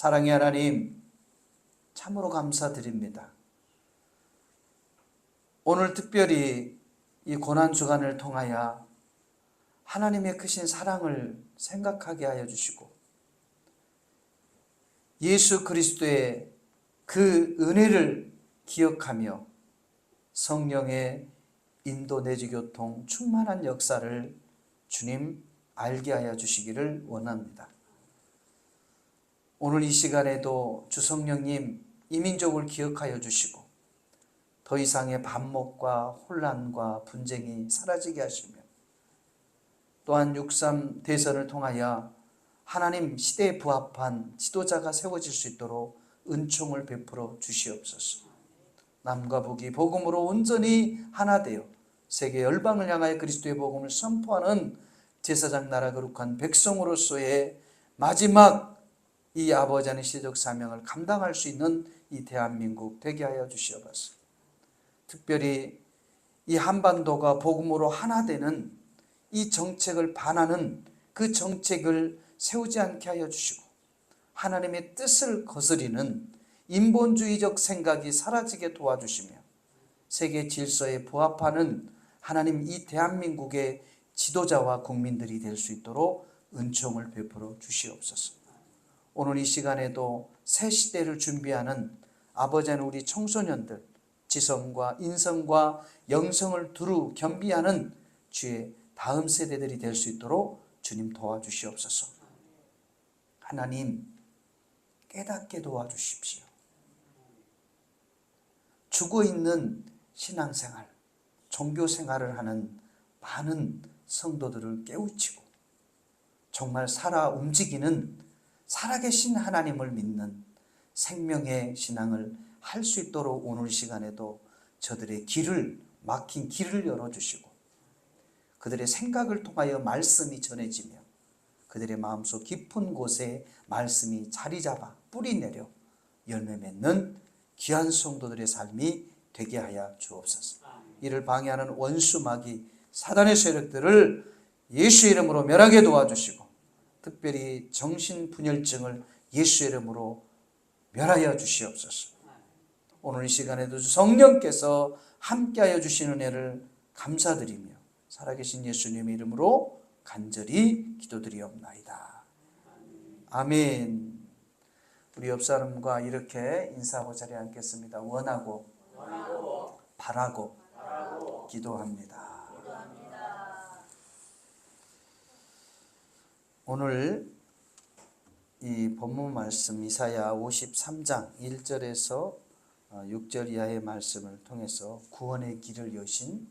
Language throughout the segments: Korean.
사랑의 하나님, 참으로 감사드립니다. 오늘 특별히 이 고난주간을 통하여 하나님의 크신 사랑을 생각하게 하여 주시고 예수 그리스도의 그 은혜를 기억하며 성령의 인도 내지교통 충만한 역사를 주님 알게 하여 주시기를 원합니다. 오늘 이 시간에도 주 성령님 이 민족을 기억하여 주시고 더 이상의 반목과 혼란과 분쟁이 사라지게 하시며 또한 6.3 대선을 통하여 하나님 시대에 부합한 지도자가 세워질 수 있도록 은총을 베풀어 주시옵소서. 남과 북이 복음으로 온전히 하나 되어 세계 열방을 향하여 그리스도의 복음을 선포하는 제사장 나라 거룩한 백성으로서의 마지막 이 아버지 하나님의 시대적 사명을 감당할 수 있는 이 대한민국 되게 하여 주시옵소서. 특별히 이 한반도가 복음으로 하나 되는 이 정책을 반하는 그 정책을 세우지 않게 하여 주시고 하나님의 뜻을 거스리는 인본주의적 생각이 사라지게 도와주시며 세계 질서에 부합하는 하나님 이 대한민국의 지도자와 국민들이 될 수 있도록 은총을 베풀어 주시옵소서. 오늘 이 시간에도 새 시대를 준비하는 아버지 하나님 우리 청소년들 지성과 인성과 영성을 두루 겸비하는 주의 다음 세대들이 될 수 있도록 주님 도와주시옵소서. 하나님 깨닫게 도와주십시오. 죽어있는 신앙생활, 종교생활을 하는 많은 성도들을 깨우치고 정말 살아 움직이는 살아계신 하나님을 믿는 생명의 신앙을 할 수 있도록 오늘 시간에도 저들의 막힌 길을 열어주시고 그들의 생각을 통하여 말씀이 전해지며 그들의 마음속 깊은 곳에 말씀이 자리 잡아 뿌리 내려 열매 맺는 귀한 성도들의 삶이 되게 하여 주옵소서. 이를 방해하는 원수 마귀 사단의 세력들을 예수 이름으로 멸하게 도와주시고 특별히 정신분열증을 예수 이름으로 멸하여 주시옵소서. 오늘 이 시간에도 성령께서 함께하여 주시는 은혜를 감사드리며 살아계신 예수님의 이름으로 간절히 기도드리옵나이다. 아멘. 우리 옆 사람과 이렇게 인사하고 자리에 앉겠습니다. 원하고 바라고 기도합니다. 오늘 이 본문 말씀 이사야 53장 1절에서 6절 이하의 말씀을 통해서 구원의 길을 여신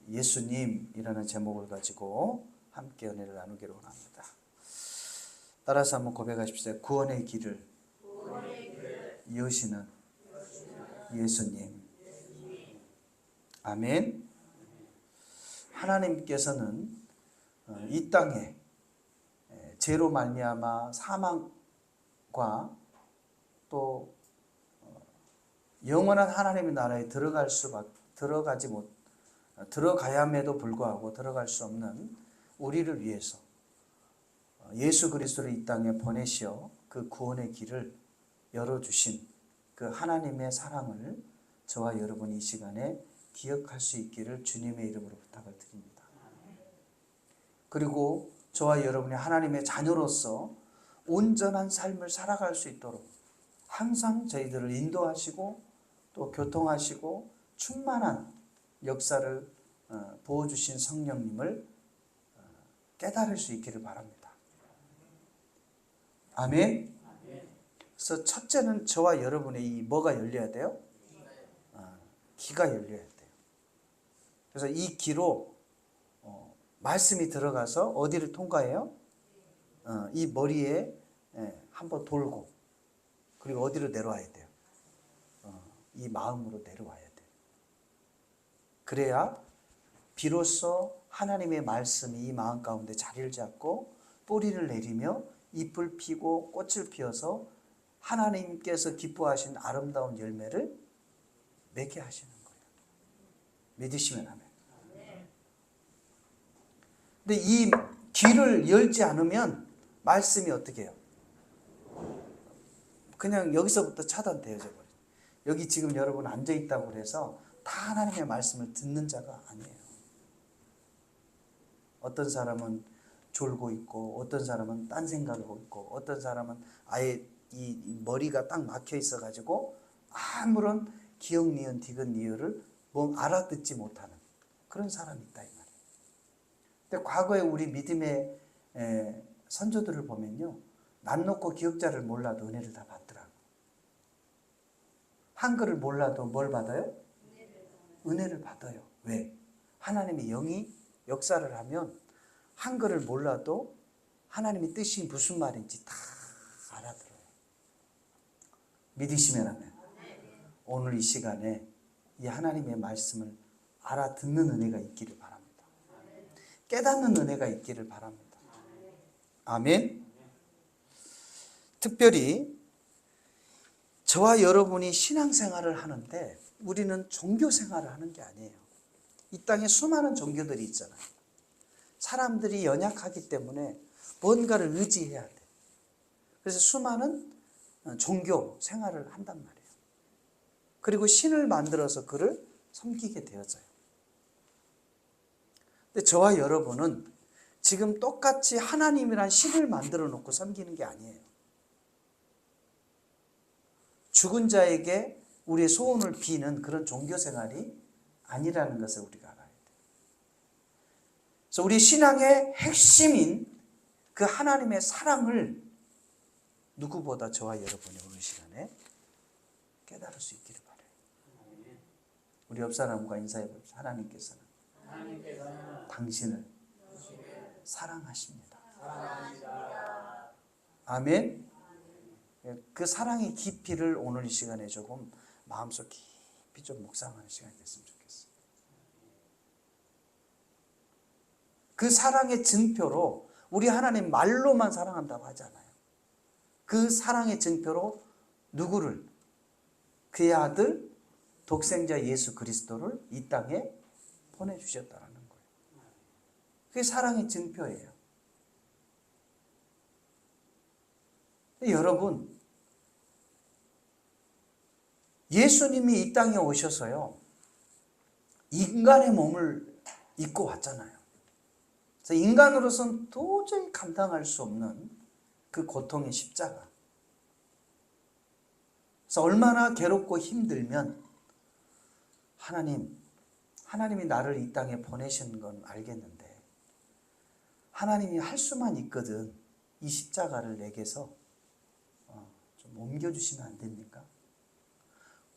예수님이라는 제목을 가지고 함께 은혜를 나누기로 합니다. 따라서 한번 고백하십시오. 구원의 길을 여시는 예수님. 아멘. 하나님께서는 이 땅에 죄로 말미암아 사망과 또 영원한 하나님의 나라에 들어가야 함에도 불구하고 들어갈 수 없는 우리를 위해서 예수 그리스도를 이 땅에 보내시어 그 구원의 길을 열어주신 그 하나님의 사랑을 저와 여러분이 이 시간에 기억할 수 있기를 주님의 이름으로 부탁을 드립니다. 그리고 저와 여러분이 하나님의 자녀로서 온전한 삶을 살아갈 수 있도록 항상 저희들을 인도하시고 또 교통하시고 충만한 역사를 부어주신 성령님을 깨달을 수 있기를 바랍니다. 아멘. 그래서 첫째는 저와 여러분의 이 뭐가 열려야 돼요? 귀가 열려야 돼요. 그래서 이 귀로 말씀이 들어가서 어디를 통과해요? 이 머리에 한번 돌고 그리고 어디로 내려와야 돼요? 이 마음으로 내려와야 돼요. 그래야 비로소 하나님의 말씀이 이 마음 가운데 자리를 잡고 뿌리를 내리며 잎을 피고 꽃을 피워서 하나님께서 기뻐하신 아름다운 열매를 맺게 하시는 거예요. 믿으시면 아멘. 근데 이 귀를 열지 않으면 말씀이 어떻게 해요? 그냥 여기서부터 차단되어져 버려요. 여기 지금 여러분 앉아 있다고 해서 다 하나님의 말씀을 듣는 자가 아니에요. 어떤 사람은 졸고 있고, 어떤 사람은 딴 생각하고 있고, 어떤 사람은 아예 이 머리가 딱 막혀 있어 가지고 아무런 기억 니은 디귿 니을을 뭐 알아듣지 못하는 그런 사람이 있다 이 말이에요. 근데 과거에 우리 믿음의 선조들을 보면요, 난 놓고 기억자를 몰라도 은혜를 다 받더라고. 한글을 몰라도 뭘 받아요? 은혜를 받아요. 왜? 하나님의 영이 역사를 하면 한글을 몰라도 하나님의 뜻이 무슨 말인지 다 알아들어요. 믿으시면 하면 오늘 이 시간에 이 하나님의 말씀을 알아듣는 은혜가 있기를 바랍니다. 깨닫는 은혜가 있기를 바랍니다. 아멘. 특별히 저와 여러분이 신앙생활을 하는데 우리는 종교생활을 하는 게 아니에요. 이 땅에 수많은 종교들이 있잖아요. 사람들이 연약하기 때문에 뭔가를 의지해야 돼. 그래서 수많은 종교 생활을 한단 말이에요. 그리고 신을 만들어서 그를 섬기게 되어져요. 근데 저와 여러분은 지금 똑같이 하나님이란 신을 만들어 놓고 섬기는 게 아니에요. 죽은 자에게 우리의 소원을 비는 그런 종교 생활이 아니라는 것을 우리가 알아야 돼요. 그래서 우리 신앙의 핵심인 그 하나님의 사랑을 누구보다 저와 여러분이 오늘 시간에 깨달을 수 있기를 바라요. 우리 옆 사람과 인사해 봅시다. 하나님께서는 당신을 사랑하십니다. 아멘. 그 사랑의 깊이를 오늘 이 시간에 조금 마음속 깊이 좀 묵상하는 시간이 됐으면 좋겠어요. 그 사랑의 증표로 우리 하나님 말로만 사랑한다고 하잖아요. 그 사랑의 증표로 누구를? 그의 아들 독생자 예수 그리스도를 이 땅에 보내주셨다는 거예요. 그게 사랑의 증표예요. 여러분, 예수님이 이 땅에 오셔서요, 인간의 몸을 입고 왔잖아요. 그래서 인간으로서는 도저히 감당할 수 없는 그 고통의 십자가. 그래서 얼마나 괴롭고 힘들면 하나님이 나를 이 땅에 보내신 건 알겠는데 하나님이 할 수만 있거든 이 십자가를 내게서 좀 옮겨주시면 안 됩니까?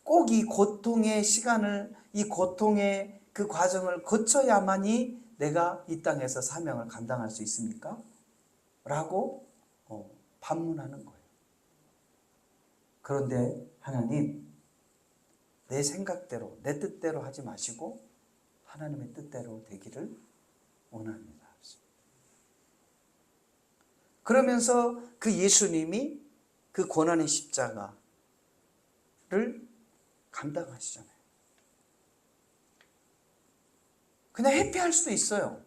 꼭 이 고통의 시간을, 이 고통의 그 과정을 거쳐야만이 내가 이 땅에서 사명을 감당할 수 있습니까? 라고 반문하는 거예요. 그런데 하나님, 내 생각대로, 내 뜻대로 하지 마시고 하나님의 뜻대로 되기를 원합니다. 그러면서 그 예수님이 그 고난의 십자가를 감당하시잖아요. 그냥 회피할 수도 있어요.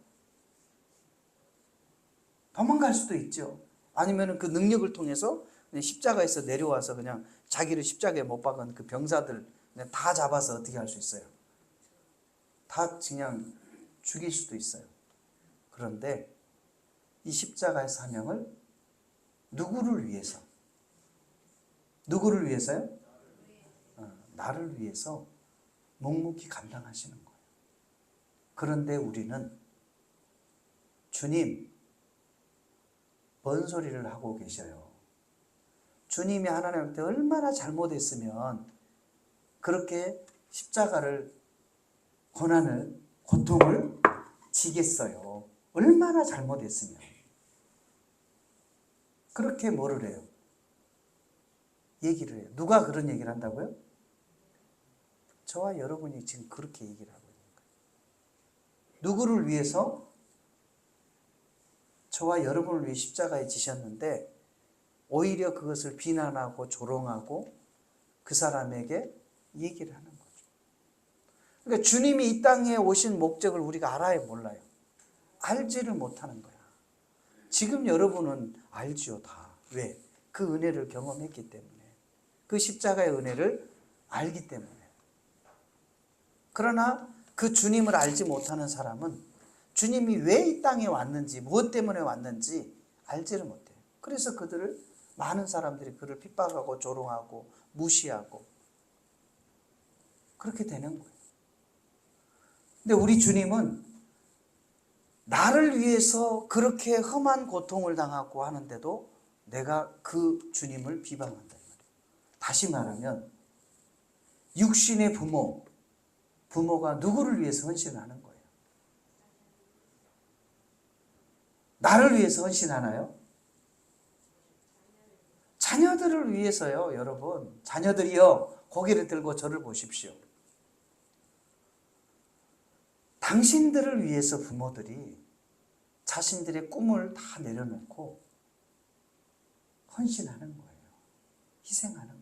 도망갈 수도 있죠. 아니면 그 능력을 통해서 그냥 십자가에서 내려와서 그냥 자기를 십자가에 못 박은 그 병사들 그냥 다 잡아서 어떻게 할 수 있어요? 다 그냥 죽일 수도 있어요. 그런데 이 십자가의 사명을 누구를 위해서? 누구를 위해서요? 나를 위해서 묵묵히 감당하시는 거예요. 그런데 우리는 주님, 뭔 소리를 하고 계셔요? 주님이 하나님한테 얼마나 잘못했으면 그렇게 십자가를, 고난을, 고통을 지겠어요? 얼마나 잘못했으면. 그렇게 뭐를 해요? 얘기를 해요. 누가 그런 얘기를 한다고요? 저와 여러분이 지금 그렇게 얘기를 하고 있는 거예요. 누구를 위해서? 저와 여러분을 위해 십자가에 지셨는데 오히려 그것을 비난하고 조롱하고 그 사람에게 얘기를 하는 거죠. 그러니까 주님이 이 땅에 오신 목적을 우리가 알아요, 몰라요? 알지를 못하는 거야. 지금 여러분은 알지요, 다. 왜? 그 은혜를 경험했기 때문에. 그 십자가의 은혜를 알기 때문에. 그러나 그 주님을 알지 못하는 사람은 주님이 왜 이 땅에 왔는지, 무엇 때문에 왔는지 알지를 못해요. 그래서 많은 사람들이 그를 핍박하고 조롱하고 무시하고 그렇게 되는 거예요. 근데 우리 주님은 나를 위해서 그렇게 험한 고통을 당하고 하는데도 내가 그 주님을 비방한다. 다시 말하면 육신의 부모가 누구를 위해서 헌신하는 거예요? 나를 위해서 헌신하나요? 자녀들을 위해서요, 여러분. 자녀들이요, 고개를 들고 저를 보십시오. 당신들을 위해서 부모들이 자신들의 꿈을 다 내려놓고 헌신하는 거예요. 희생하는 거예요.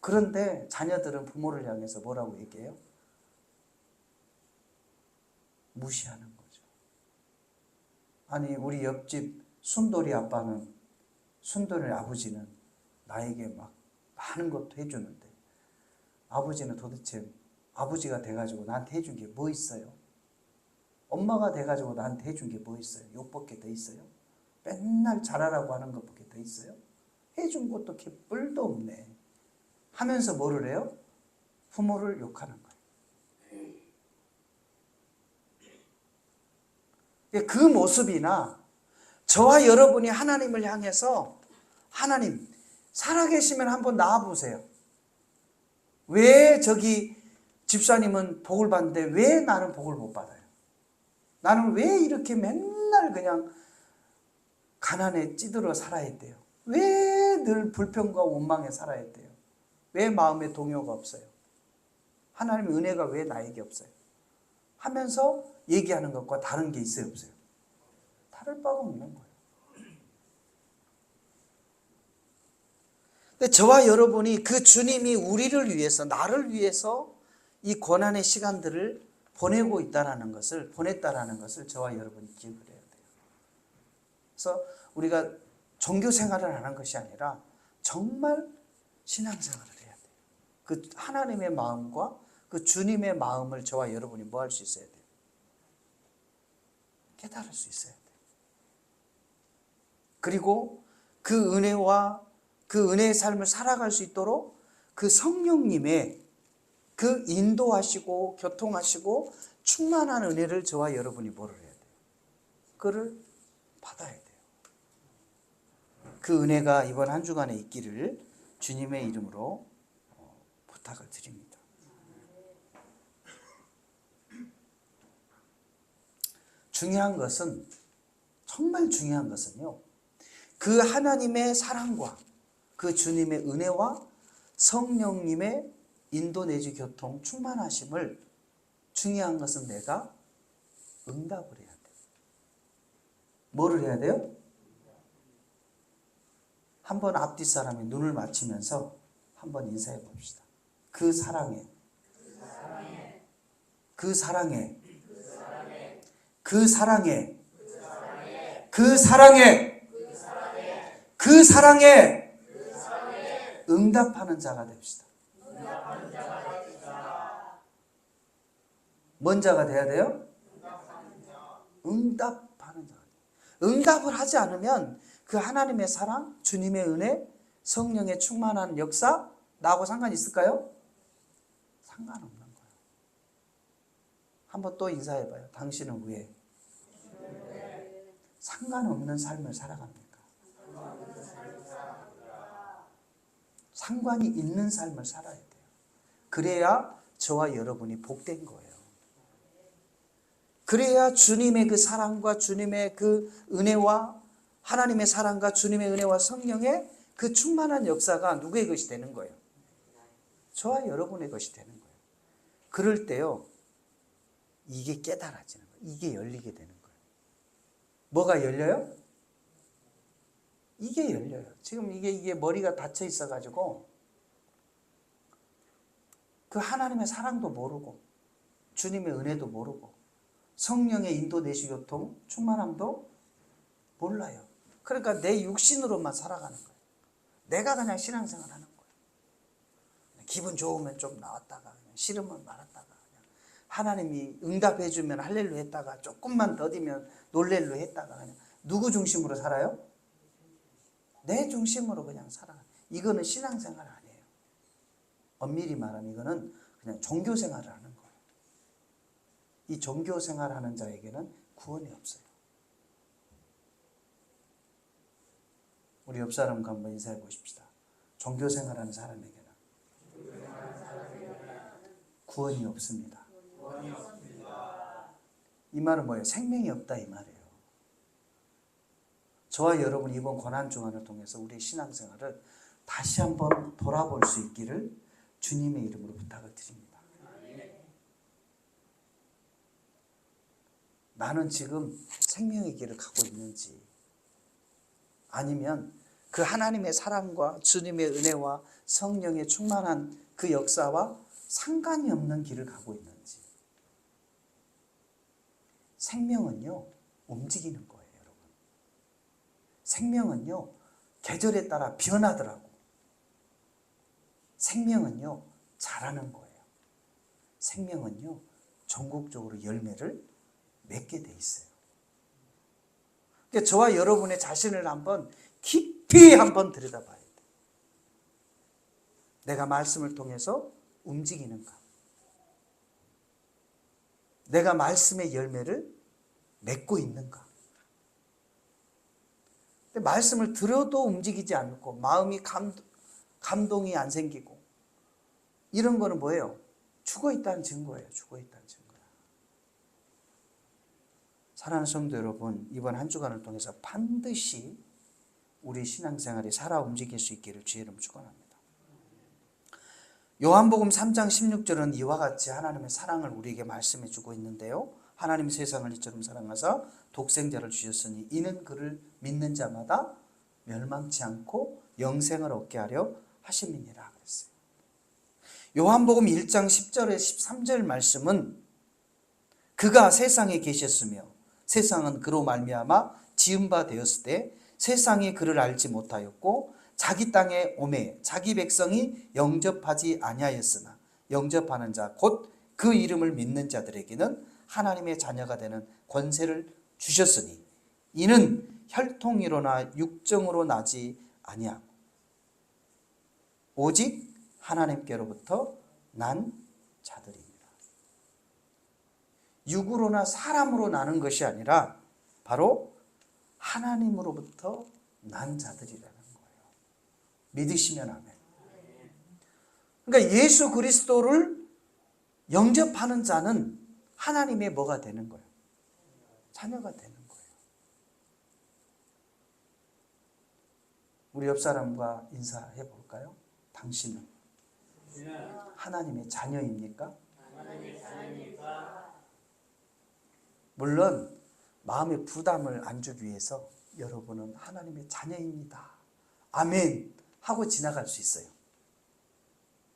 그런데 자녀들은 부모를 향해서 뭐라고 얘기해요? 무시하는 거죠. 아니, 우리 옆집 순돌이 아버지는 나에게 막 많은 것도 해주는데 아버지는 도대체 아버지가 돼가지고 나한테 해준 게 뭐 있어요? 엄마가 돼가지고 나한테 해준 게 뭐 있어요? 욕밖에 더 있어요? 맨날 잘하라고 하는 것밖에 더 있어요? 해준 것도 개뿔도 없네 하면서 뭐를 해요? 부모를 욕하는 거예요. 그 모습이나 저와 여러분이 하나님을 향해서 하나님 살아계시면 한번 나와보세요. 왜 저기 집사님은 복을 받는데 왜 나는 복을 못 받아요? 나는 왜 이렇게 맨날 그냥 가난에 찌들어 살아야 돼요? 왜 늘 불평과 원망에 살아야 돼요? 왜 마음에 동요가 없어요? 하나님의 은혜가 왜 나에게 없어요? 하면서 얘기하는 것과 다른 게 있어요, 없어요? 다를 바가 없는 거예요. 근데 저와 여러분이 그 주님이 우리를 위해서, 나를 위해서 이 고난의 시간들을 보냈다라는 것을 저와 여러분이 기억을 해야 돼요. 그래서 우리가 종교 생활을 하는 것이 아니라 정말 신앙생활을 해야 돼요. 그 하나님의 마음과 그 주님의 마음을 저와 여러분이 뭐 할 수 있어야 돼요? 깨달을 수 있어야 돼요. 그리고 그 은혜와 그 은혜의 삶을 살아갈 수 있도록 그 성령님의 그 인도하시고 교통하시고 충만한 은혜를 저와 여러분이 뭐를 해야 돼요? 그를 받아야 돼요. 그 은혜가 이번 한 주간에 있기를 주님의 이름으로 부탁을 드립니다. 중요한 것은, 정말 중요한 것은요, 그 하나님의 사랑과 그 주님의 은혜와 성령님의 인도 내지 교통 충만하심을, 중요한 것은 내가 응답을 해야 돼요. 뭐를 해야 돼요? 한번 앞뒤 사람이 눈을 맞추면서 한번 인사해 봅시다. 그 사랑에, 그 사랑에, 그 사랑에, 그 사랑에, 그 사랑에 응답하는 자가 됩시다. 뭔 자가 돼야 돼요? 응답하는 자가 돼요. 응답을 하지 않으면 그 하나님의 사랑, 주님의 은혜, 성령의 충만한 역사 나하고 상관이 있을까요? 상관없는 거예요. 한번 또 인사해봐요. 당신은 왜 상관없는 삶을 살아갑니까? 상관이 있는 삶을 살아야 돼요. 그래야 저와 여러분이 복된 거예요. 그래야 주님의 그 사랑과 주님의 그 은혜와 하나님의 사랑과 주님의 은혜와 성령의 그 충만한 역사가 누구의 것이 되는 거예요? 저와 여러분의 것이 되는 거예요. 그럴 때요, 이게 깨달아지는 거예요. 이게 열리게 되는 거예요. 뭐가 열려요? 이게 열려요. 지금 이게 머리가 닫혀 있어가지고 그 하나님의 사랑도 모르고 주님의 은혜도 모르고 성령의 인도 내시 교통 충만함도 몰라요. 그러니까 내 육신으로만 살아가는 거예요. 내가 그냥 신앙생활 하는 거예요. 기분 좋으면 좀 나왔다가 그냥 싫으면 말았다가 그냥 하나님이 응답해 주면 할렐루 했다가 조금만 더디면 놀렐루 했다가 그냥 누구 중심으로 살아요? 내 중심으로 그냥 살아. 이거는 신앙생활 아니에요. 엄밀히 말하면 이거는 그냥 종교생활을 하는 거예요. 이 종교생활하는 자에게는 구원이 없어요. 우리 옆 사람과 한번 인사해 보십시다. 종교생활하는 사람에게는 구원이 없습니다. 이 말은 뭐예요? 생명이 없다 이 말이에요. 저와 여러분 이번 고난주간을 통해서 우리의 신앙생활을 다시 한번 돌아볼 수 있기를 주님의 이름으로 부탁을 드립니다. 나는 지금 생명의 길을 가고 있는지 아니면 그 하나님의 사랑과 주님의 은혜와 성령의 충만한 그 역사와 상관이 없는 길을 가고 있는지. 생명은요 움직이는 거예요 여러분. 생명은요 계절에 따라 변하더라고. 생명은요 자라는 거예요. 생명은요 전국적으로 열매를 맺게 돼 있어요. 그러니까 저와 여러분의 자신을 한번 깊이 한번 들여다봐야 돼. 내가 말씀을 통해서 움직이는가? 내가 말씀의 열매를 맺고 있는가? 근데 말씀을 들어도 움직이지 않고 마음이 감동이 안 생기고 이런 거는 뭐예요? 죽어 있다는 증거예요. 죽어 있다는 증거야. 사랑하는 성도 여러분, 이번 한 주간을 통해서 반드시 우리 신앙생활이 살아 움직일 수 있기를 주의 이름 축원합니다. 요한복음 3장 16절은 이와 같이 하나님의 사랑을 우리에게 말씀해 주고 있는데요. 하나님 세상을 이처럼 사랑하사 독생자를 주셨으니 이는 그를 믿는 자마다 멸망치 않고 영생을 얻게 하려 하심이니라 그랬어요. 요한복음 1장 10절에 13절 말씀은 그가 세상에 계셨으며 세상은 그로 말미암아 지은 바 되었을 때 세상이 그를 알지 못하였고 자기 땅에 오매 자기 백성이 영접하지 아니하였으나 영접하는 자 곧 그 이름을 믿는 자들에게는 하나님의 자녀가 되는 권세를 주셨으니 이는 혈통이로나 육정으로 나지 아니하고 오직 하나님께로부터 난 자들입니다. 육으로나 사람으로 나는 것이 아니라 바로 하나님으로부터 난 자들이라는 거예요. 믿으시면 아멘. 그러니까 예수 그리스도를 영접하는 자는 하나님의 뭐가 되는 거예요? 자녀가 되는 거예요. 우리 옆 사람과 인사해 볼까요? 당신은 하나님의 자녀입니까? 물론 마음의 부담을 안 주기 위해서 여러분은 하나님의 자녀입니다. 아멘 하고 지나갈 수 있어요.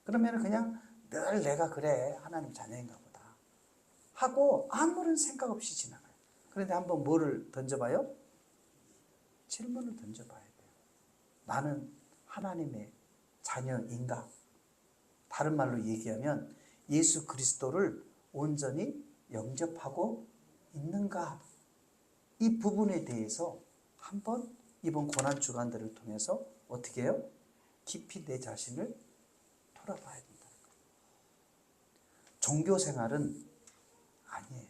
그러면 그냥 늘 내가 그래 하나님 자녀인가 보다 하고 아무런 생각 없이 지나가요. 그런데 한번 뭐를 던져봐요? 질문을 던져봐야 돼요. 나는 하나님의 자녀인가? 다른 말로 얘기하면 예수 그리스도를 온전히 영접하고 있는가? 이 부분에 대해서 한번 이번 고난주간들을 통해서 어떻게 해요? 깊이 내 자신을 돌아봐야 된다는 거예요. 종교생활은 아니에요.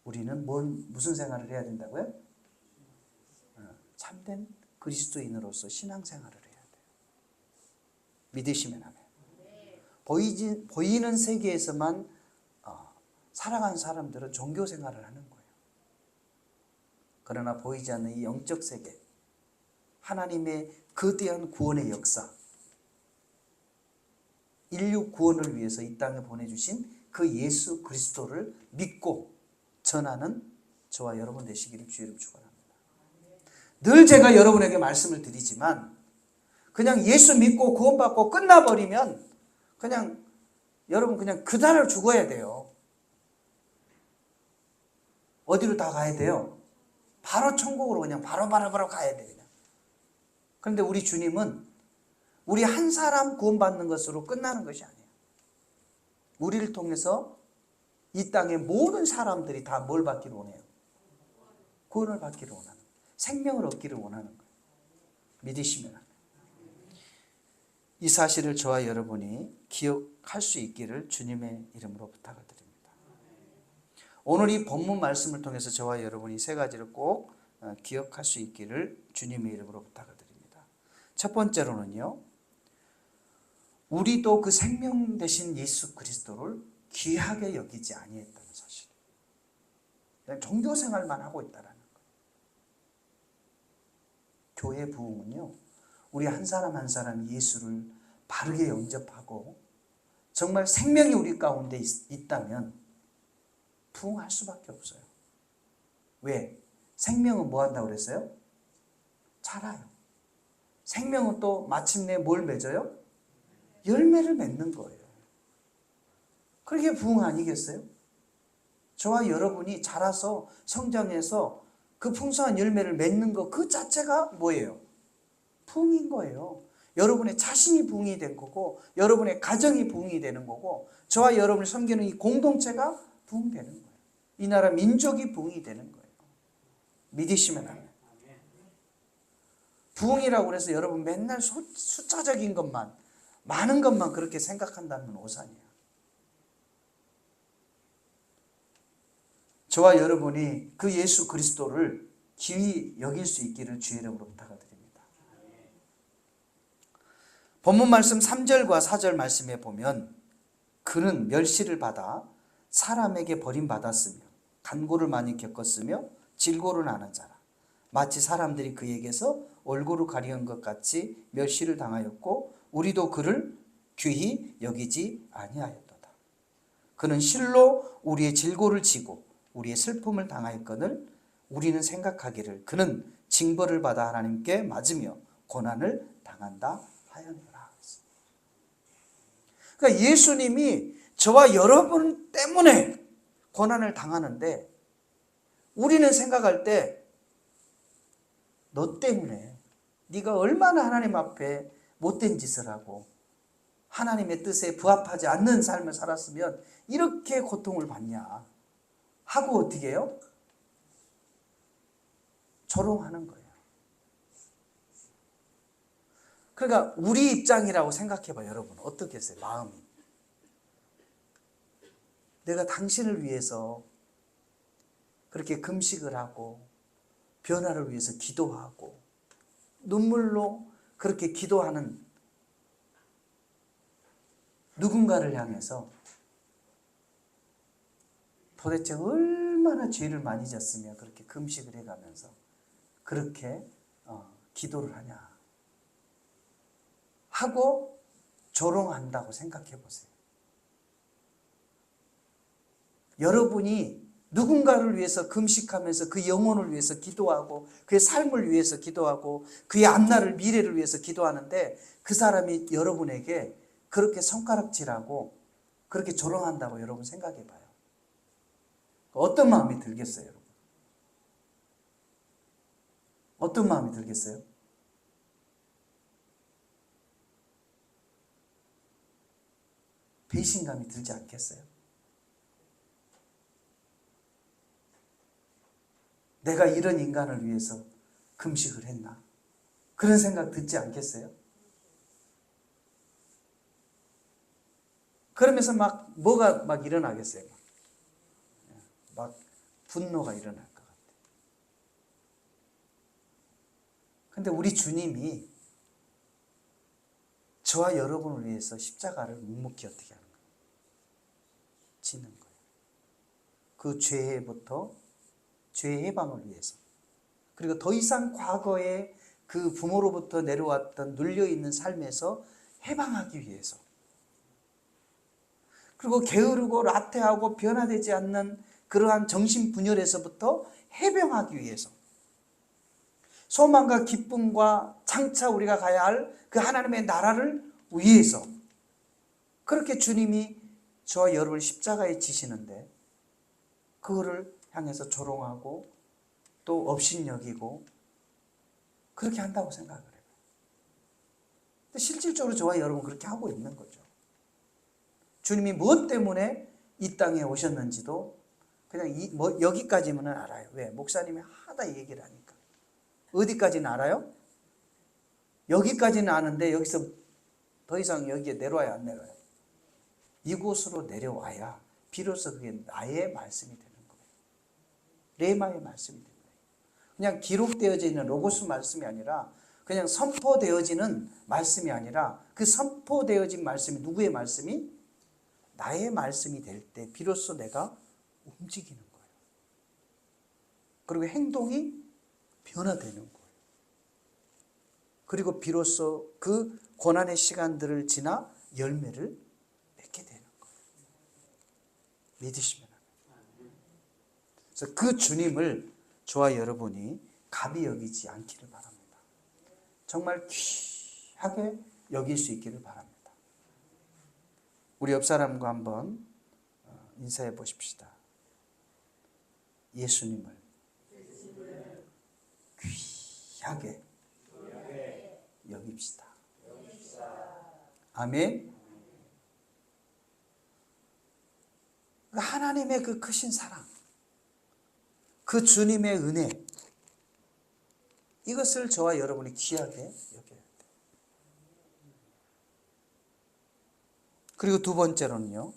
우리는 무슨 생활을 해야 된다고요? 참된 그리스도인으로서 신앙생활을 해야 돼요. 믿으시면 아멘. 보이는 세계에서만 살아가는 사람들은 종교생활을 하는 거예요. 그러나 보이지 않는 이 영적 세계, 하나님의 거대한 구원의 역사, 인류 구원을 위해서 이 땅에 보내주신 그 예수 그리스도를 믿고 전하는 저와 여러분 되시기를 주의 이름으로 축원합니다. 늘 제가 여러분에게 말씀을 드리지만 그냥 예수 믿고 구원받고 끝나버리면 그냥 여러분 그냥 그날을 죽어야 돼요. 어디로 다 가야 돼요? 바로 천국으로 그냥 바로 가야 돼요. 그런데 우리 주님은 우리 한 사람 구원받는 것으로 끝나는 것이 아니에요. 우리를 통해서 이 땅의 모든 사람들이 다 뭘 받기를 원해요? 구원을 받기를 원하는 거예요. 생명을 얻기를 원하는 거예요. 믿으시면 합니다. 이 사실을 저와 여러분이 기억할 수 있기를 주님의 이름으로 부탁을 드립니다. 오늘 이 본문 말씀을 통해서 저와 여러분이 세 가지를 꼭 기억할 수 있기를 주님의 이름으로 부탁을 드립니다. 첫 번째로는요, 우리도 그 생명 되신 예수 그리스도를 귀하게 여기지 아니했다는 사실. 그냥 종교 생활만 하고 있다라는 거예요. 교회 부흥은요, 우리 한 사람 한 사람 예수를 바르게 영접하고 정말 생명이 우리 가운데 있다면 부흥할 수밖에 없어요. 왜? 생명은 뭐 한다고 그랬어요? 자라요. 생명은 또 마침내 뭘 맺어요? 열매를 맺는 거예요. 그게 부흥 아니겠어요? 저와 여러분이 자라서 성장해서 그 풍성한 열매를 맺는 것 그 자체가 뭐예요? 부흥인 거예요. 여러분의 자신이 부흥이 된 거고, 여러분의 가정이 부흥이 되는 거고, 저와 여러분을 섬기는 이 공동체가 부흥되는 거예요. 이 나라 민족이 부흥이 되는 거예요. 믿으시면 합니다. 부흥이라고 해서 여러분 맨날 숫자적인 것만, 많은 것만 그렇게 생각한다면 오산이에요. 저와 여러분이 그 예수 그리스도를 귀히 여길 수 있기를 주의 이름으로 부탁을 드립니다. 본문 말씀 3절과 4절 말씀에 보면 그는 멸시를 받아 사람에게 버림받았으며 간고를 많이 겪었으며 질고를 하는 자라. 마치 사람들이 그에게서 얼굴을 가리는 것 같이 멸시를 당하였고 우리도 그를 귀히 여기지 아니하였도다. 그는 실로 우리의 질고를 지고 우리의 슬픔을 당하였거늘 우리는 생각하기를 그는 징벌을 받아 하나님께 맞으며 고난을 당한다 하였노라. 그러니까 예수님이 저와 여러분 때문에 고난을 당하는데 우리는 생각할 때 너 때문에 네가 얼마나 하나님 앞에 못된 짓을 하고 하나님의 뜻에 부합하지 않는 삶을 살았으면 이렇게 고통을 받냐 하고 어떻게 해요? 조롱하는 거예요. 그러니까 우리 입장이라고 생각해봐요. 여러분 어떻겠어요? 마음이. 내가 당신을 위해서 그렇게 금식을 하고 변화를 위해서 기도하고 눈물로 그렇게 기도하는 누군가를 향해서 도대체 얼마나 죄를 많이 졌으며 그렇게 금식을 해가면서 그렇게 기도를 하냐 하고 조롱한다고 생각해 보세요. 여러분이 누군가를 위해서 금식하면서 그 영혼을 위해서 기도하고 그의 삶을 위해서 기도하고 그의 앞날을 미래를 위해서 기도하는데 그 사람이 여러분에게 그렇게 손가락질하고 그렇게 조롱한다고 여러분 생각해 봐요. 어떤 마음이 들겠어요, 여러분? 어떤 마음이 들겠어요? 배신감이 들지 않겠어요? 내가 이런 인간을 위해서 금식을 했나? 그런 생각 듣지 않겠어요? 그러면서 뭐가 일어나겠어요? 막 분노가 일어날 것 같아요. 근데 우리 주님이 저와 여러분을 위해서 십자가를 묵묵히 어떻게 하는 거예요? 지는 거예요. 그 죄부터 죄의 해방을 위해서. 그리고 더 이상 과거에 그 부모로부터 내려왔던 눌려있는 삶에서 해방하기 위해서. 그리고 게으르고 나태하고 변화되지 않는 그러한 정신분열에서부터 해방하기 위해서. 소망과 기쁨과 장차 우리가 가야 할 그 하나님의 나라를 위해서. 그렇게 주님이 저와 여러분을 십자가에 지시는데 그거를 향해서 조롱하고 또 업신여기고 그렇게 한다고 생각을 해요. 근데 실질적으로 저와 여러분 그렇게 하고 있는 거죠. 주님이 무엇 때문에 이 땅에 오셨는지도 그냥 여기까지만 알아요. 왜? 목사님이 하다 얘기를 하니까. 어디까지는 알아요? 여기까지는 아는데 여기서 더 이상 여기에 내려와야 안 내려와요. 이곳으로 내려와야 비로소 그게 나의 말씀이 되는 거예요. 레마의 말씀이 되는 거예요. 그냥 기록되어져 있는 로고스 말씀이 아니라 그냥 선포되어지는 말씀이 아니라 그 선포되어진 말씀이 누구의 말씀이? 나의 말씀이 될 때 비로소 내가 움직이는 거예요. 그리고 행동이 변화되는 거예요. 그리고 비로소 그 고난의 시간들을 지나 열매를 맺게 되는 거예요. 믿으시면 합니다. 그래서 그 주님을 저와 여러분이 가비 여기지 않기를 바랍니다. 정말 귀하게 여길 수 있기를 바랍니다. 우리 옆 사람과 한번 인사해 보십시다. 예수님을 귀하게 여깁시다. 아멘. 하나님의 그 크신 사랑, 그 주님의 은혜, 이것을 저와 여러분이 귀하게 여겨야 돼요. 그리고 두 번째로는요,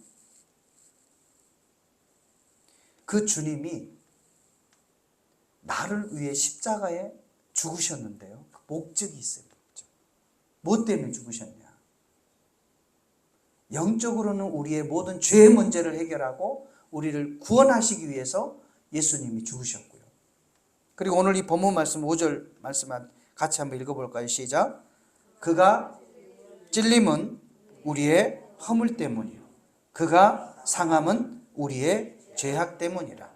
그 주님이 나를 위해 십자가에 죽으셨는데요. 목적이 있어요. 목적. 뭐 때문에 죽으셨냐? 영적으로는 우리의 모든 죄의 문제를 해결하고 우리를 구원하시기 위해서 예수님이 죽으셨고요. 그리고 오늘 이 본문 말씀 5절 말씀 같이 한번 읽어볼까요? 시작. 그가 찔림은 우리의 허물 때문이요. 그가 상함은 우리의 죄악 때문이라.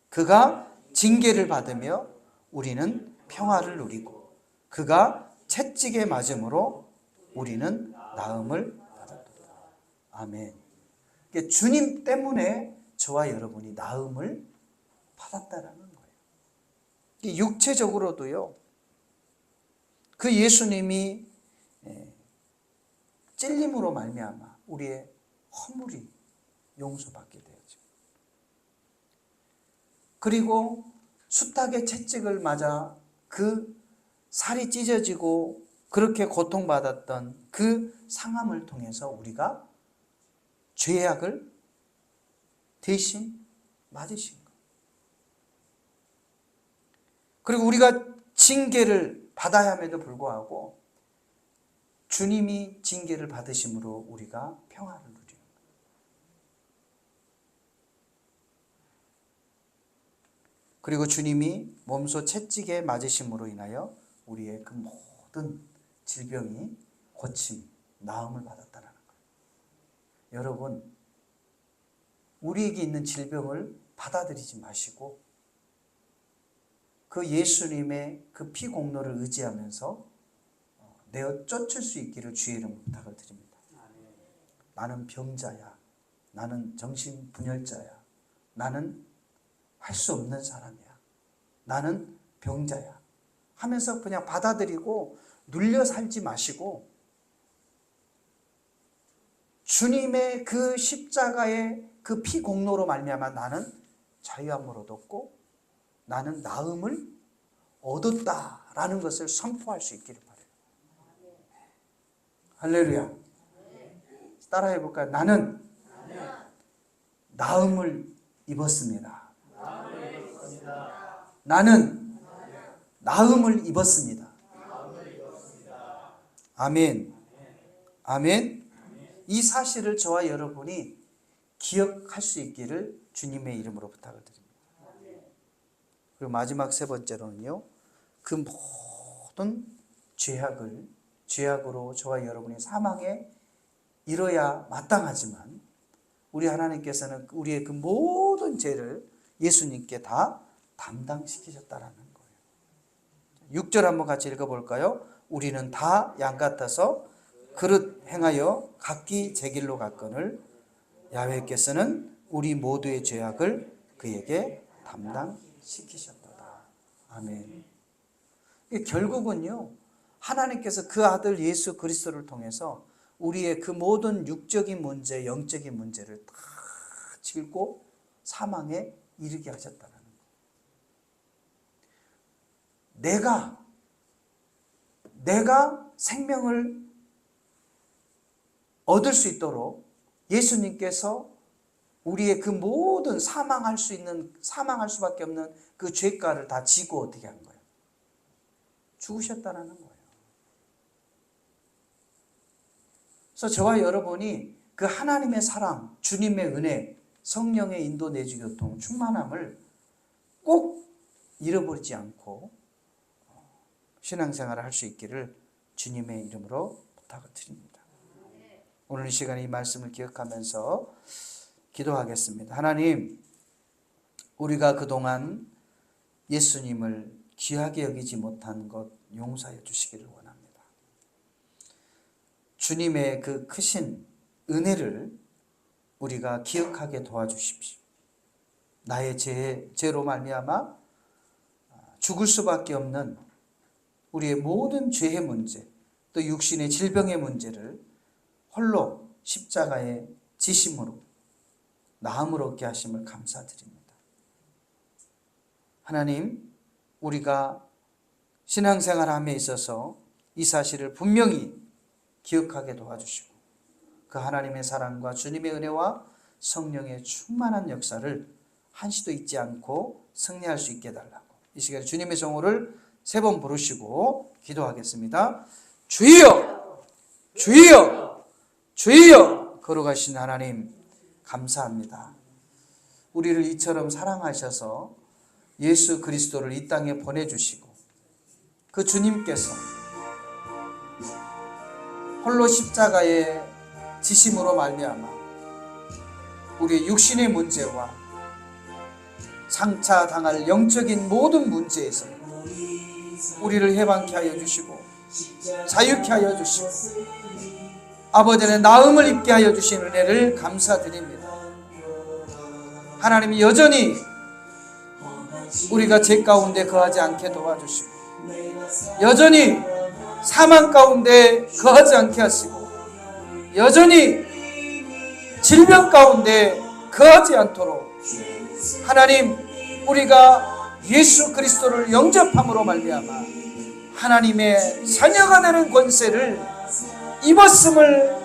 그가 징계를 받으며 우리는 평화를 누리고 그가 채찍에 맞음으로 우리는 나음을 받았다. 아멘. 주님 때문에 저와 여러분이 나음을 받았다라는 거예요. 육체적으로도요. 그 예수님이 찔림으로 말미암아 우리의 허물이 용서받게 되었죠. 그리고 숫닭의 채찍을 맞아 그 살이 찢어지고 그렇게 고통받았던 그 상함을 통해서 우리가 죄악을 대신 맞으신 거예요. 그리고 우리가 징계를 받아야 함에도 불구하고 주님이 징계를 받으심으로 우리가 평화를 누리는 거예요. 그리고 주님이 몸소 채찍에 맞으심으로 인하여 우리의 그 모든 질병이 고침, 나음을 받았다는 거예요. 여러분, 우리에게 있는 질병을 받아들이지 마시고 그 예수님의 그 피 공로를 의지하면서 내어 쫓을 수 있기를 주의 이름으로 부탁을 드립니다. 나는 병자야. 나는 정신분열자야. 나는 할 수 없는 사람이야. 나는 병자야. 하면서 그냥 받아들이고 눌려 살지 마시고 주님의 그 십자가의 그 피 공로로 말미암아 나는 자유함을 얻었고 나는 나음을 얻었다라는 것을 선포할 수 있기를 바라요. 할렐루야. 따라해 볼까요? 나는 나음을 입었습니다. 나는 나음을 입었습니다. 아멘. 아멘. 이 사실을 저와 여러분이 기억할 수 있기를 주님의 이름으로 부탁을 드립니다. 그리고 마지막 세 번째로는요, 그 모든 죄악으로 저와 여러분이 사망에 이뤄야 마땅하지만 우리 하나님께서는 우리의 그 모든 죄를 예수님께 다 담당시키셨다라는 거예요. 6절 한번 같이 읽어볼까요? 우리는 다 양 같아서 그릇 행하여 각기 제 길로 갔거늘 야훼께서는 우리 모두의 죄악을 그에게 담당시키셨도다. 아멘. 결국은요, 하나님께서 그 아들 예수 그리스도를 통해서 우리의 그 모든 육적인 문제, 영적인 문제를 다 짊고 사망에 이르게 하셨다는 거예요. 내가 생명을 얻을 수 있도록 예수님께서 우리의 그 모든 사망할 수밖에 없는 그 죄가를 다 지고 어떻게 한 거예요? 죽으셨다는 거예요. 그래서 저와 여러분이 그 하나님의 사랑, 주님의 은혜, 성령의 인도 내주 교통, 충만함을 꼭 잃어버리지 않고 신앙생활을 할 수 있기를 주님의 이름으로 부탁을 드립니다. 오늘 이 시간에 이 말씀을 기억하면서 기도하겠습니다. 하나님, 우리가 그동안 예수님을 귀하게 여기지 못한 것 용서해 주시기를 원합니다. 주님의 그 크신 은혜를 우리가 기억하게 도와주십시오. 나의 죄로 말미암아 죽을 수밖에 없는 우리의 모든 죄의 문제, 또 육신의 질병의 문제를 홀로 십자가의 지심으로 나음을 얻게 하심을 감사드립니다. 하나님, 우리가 신앙생활함에 있어서 이 사실을 분명히 기억하게 도와주시고 그 하나님의 사랑과 주님의 은혜와 성령의 충만한 역사를 한시도 잊지 않고 승리할 수 있게 해달라고 이 시간에 주님의 성호를 3번 부르시고 기도하겠습니다. 주여! 주여! 주여! 걸어가신 하나님 감사합니다. 우리를 이처럼 사랑하셔서 예수 그리스도를 이 땅에 보내주시고 그 주님께서 홀로 십자가의 지심으로 말미암아 우리의 육신의 문제와 장차 당할 영적인 모든 문제에서 우리를 해방케 하여 주시고 자유케 하여 주시고 아버지의 나음을 입게 하여 주신 은혜를 감사드립니다. 하나님이 여전히 우리가 죄 가운데 거하지 않게 도와주시고 여전히 사망 가운데 거하지 않게 하시고 여전히 질병 가운데 거하지 않도록 하나님, 우리가 예수 그리스도를 영접함으로 말미암아 하나님의 자녀가 되는 권세를 입었음을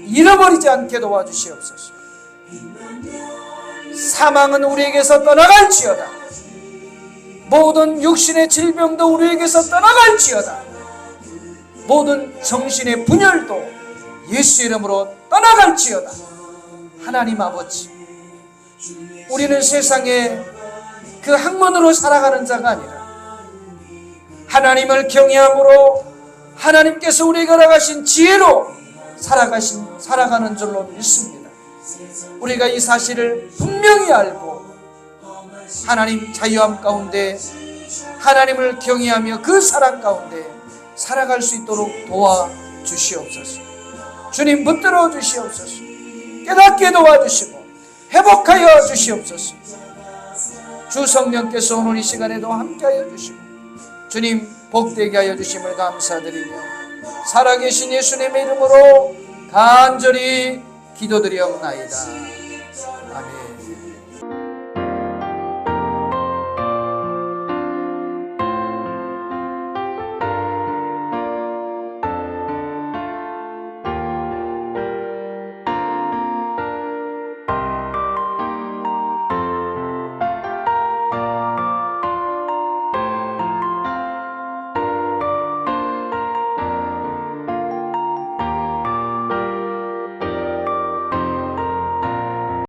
잃어버리지 않게 도와주시옵소서. 사망은 우리에게서 떠나갈지어다. 모든 육신의 질병도 우리에게서 떠나갈지어다. 모든 정신의 분열도 예수 이름으로 떠나갈지어다. 하나님 아버지, 우리는 세상에 그 학문으로 살아가는 자가 아니라 하나님을 경외함으로 하나님께서 우리에게 허락하신 지혜로 살아가는 줄로 믿습니다. 우리가 이 사실을 분명히 알고 하나님 자유함 가운데 하나님을 경외하며 그 사랑 가운데 살아갈 수 있도록 도와주시옵소서. 주님 붙들어 주시옵소서. 깨닫게 도와주시고 회복하여 주시옵소서. 주 성령께서 오늘 이 시간에도 함께하여 주시고 주님 복되게 하여 주심을 감사드리며 살아계신 예수님의 이름으로 간절히 기도드리옵나이다.